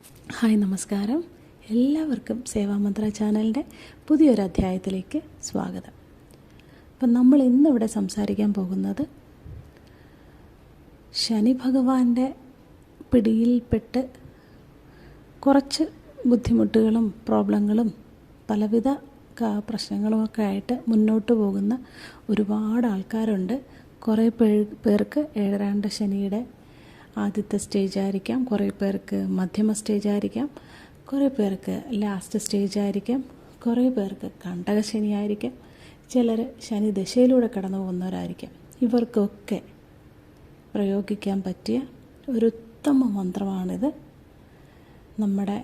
Hi, നമസ്കാരം. എല്ലാവർക്കും സേവാമന്ത്ര ചാനലിൻ്റെ പുതിയൊരു അധ്യായത്തിലേക്ക് സ്വാഗതം. അപ്പം നമ്മൾ ഇന്നിവിടെ സംസാരിക്കാൻ പോകുന്നത് ശനി ഭഗവാന്റെ പിടിയിൽപ്പെട്ട് കുറച്ച് ബുദ്ധിമുട്ടുകളും പ്രോബ്ലങ്ങളും പലവിധ പ്രശ്നങ്ങളുമൊക്കെ ആയിട്ട് മുന്നോട്ട് പോകുന്ന ഒരുപാട് ആൾക്കാരുണ്ട്. കുറേ പേർക്ക് ഏഴരാണ്ട ശനിയുടെ ആദ്യത്തെ സ്റ്റേജ് ആയിരിക്കാം, കുറേ പേർക്ക് മധ്യമ സ്റ്റേജ് ആയിരിക്കാം, കുറേ പേർക്ക് ലാസ്റ്റ് സ്റ്റേജ് ആയിരിക്കാം, കുറേ പേർക്ക് കണ്ടക ശനിയായിരിക്കാം, ചിലർ ശനി ദശയിലൂടെ കടന്നു പോകുന്നവരായിരിക്കാം. ഇവർക്കൊക്കെ പ്രയോഗിക്കാൻ പറ്റിയ ഒരു ഉത്തമ മന്ത്രമാണിത്. നമ്മുടെ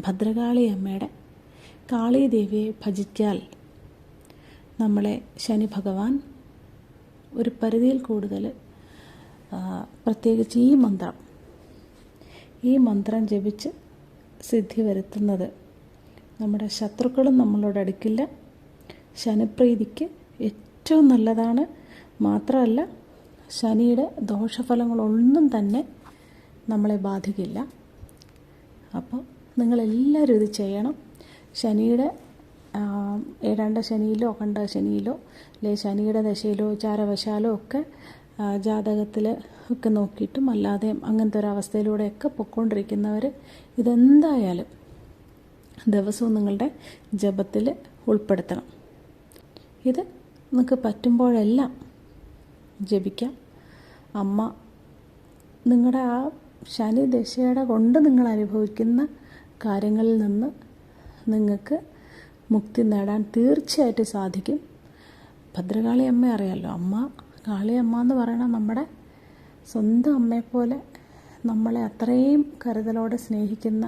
ഭദ്രകാളി അമ്മയുടെ കാളീദേവിയെ ഭജിച്ചാൽ നമ്മളെ ശനി ഭഗവാൻ ഒരു പരിധിയിൽ കൂടുതൽ, പ്രത്യേകിച്ച് ഈ മന്ത്രം ജപിച്ച് സിദ്ധി വരുത്തുന്നത് നമ്മുടെ ശത്രുക്കളും നമ്മളോട് അടുക്കില്ല. ശനിപ്രീതിക്ക് ഏറ്റവും നല്ലതാണ്. മാത്രമല്ല, ശനിയുടെ ദോഷഫലങ്ങളൊന്നും തന്നെ നമ്മളെ ബാധിക്കില്ല. അപ്പോൾ നിങ്ങളെല്ലാവരും ഇത് ചെയ്യണം. ശനിയുടെ ഏഴാണ്ട ശനിയിലോ കണ്ടക ശനിയിലോ അല്ലെങ്കിൽ ശനിയുടെ ദശയിലോ ചാരവശാലോ ഒക്കെ ജാതകത്തിൽ ഒക്കെ നോക്കിയിട്ടും അല്ലാതെയും അങ്ങനത്തെ ഒരവസ്ഥയിലൂടെയൊക്കെ പൊയ്ക്കൊണ്ടിരിക്കുന്നവർ ഇതെന്തായാലും ദിവസവും നിങ്ങളുടെ ജപത്തിൽ ഉൾപ്പെടുത്തണം. ഇത് നിങ്ങൾക്ക് പറ്റുമ്പോഴെല്ലാം ജപിക്കാം. അമ്മ നിങ്ങളുടെ ആ ശനി ദശയുടെ കൊണ്ട് നിങ്ങൾ അനുഭവിക്കുന്ന കാര്യങ്ങളിൽ നിന്ന് നിങ്ങൾക്ക് മുക്തി നേടാൻ തീർച്ചയായിട്ടും സാധിക്കും. ഭദ്രകാളി അമ്മ അറിയാമല്ലോ. കാളിയമ്മ എന്ന് പറയുന്നത് നമ്മുടെ സ്വന്തം അമ്മയെപ്പോലെ നമ്മളെ അത്രയും കരുതലോടെ സ്നേഹിക്കുന്ന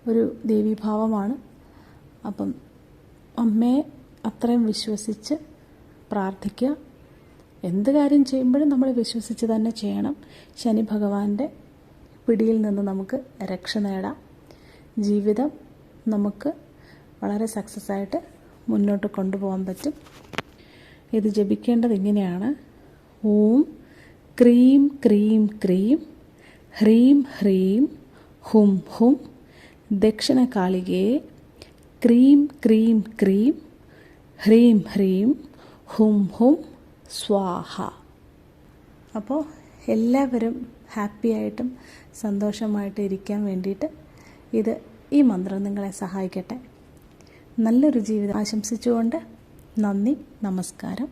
ഒരു ദേവീഭാവമാണ്. അപ്പം അമ്മയെ അത്രയും വിശ്വസിച്ച് പ്രാർത്ഥിക്കുക. എന്ത് കാര്യം ചെയ്യുമ്പോഴും നമ്മൾ വിശ്വസിച്ച് തന്നെ ചെയ്യണം. ശനി ഭഗവാന്റെ പിടിയിൽ നിന്ന് നമുക്ക് രക്ഷ നേടാം. ജീവിതം നമുക്ക് വളരെ സക്സസ് ആയിട്ട് മുന്നോട്ട് കൊണ്ടുപോകാൻ പറ്റും. ഇത് ജപിക്കേണ്ടത് ഇങ്ങനെയാണ്: ഓം ക്രീം ക്രീം ക്രീം ഹ്രീം ഹ്രീം ഹും ഹും ദക്ഷിണകാളികേ ക്രീം ക്രീം ക്രീം ഹ്രീം ഹ്രീം ഹും ഹും സ്വാഹ. അപ്പോൾ എല്ലാവരും ഹാപ്പിയായിട്ടും സന്തോഷമായിട്ട് ഇരിക്കാൻ വേണ്ടിയിട്ട് ഈ മന്ത്രം നിങ്ങളെ സഹായിക്കട്ടെ. നല്ലൊരു ജീവിതം ആശംസിച്ചുകൊണ്ട് നന്ദി, നമസ്കാരം.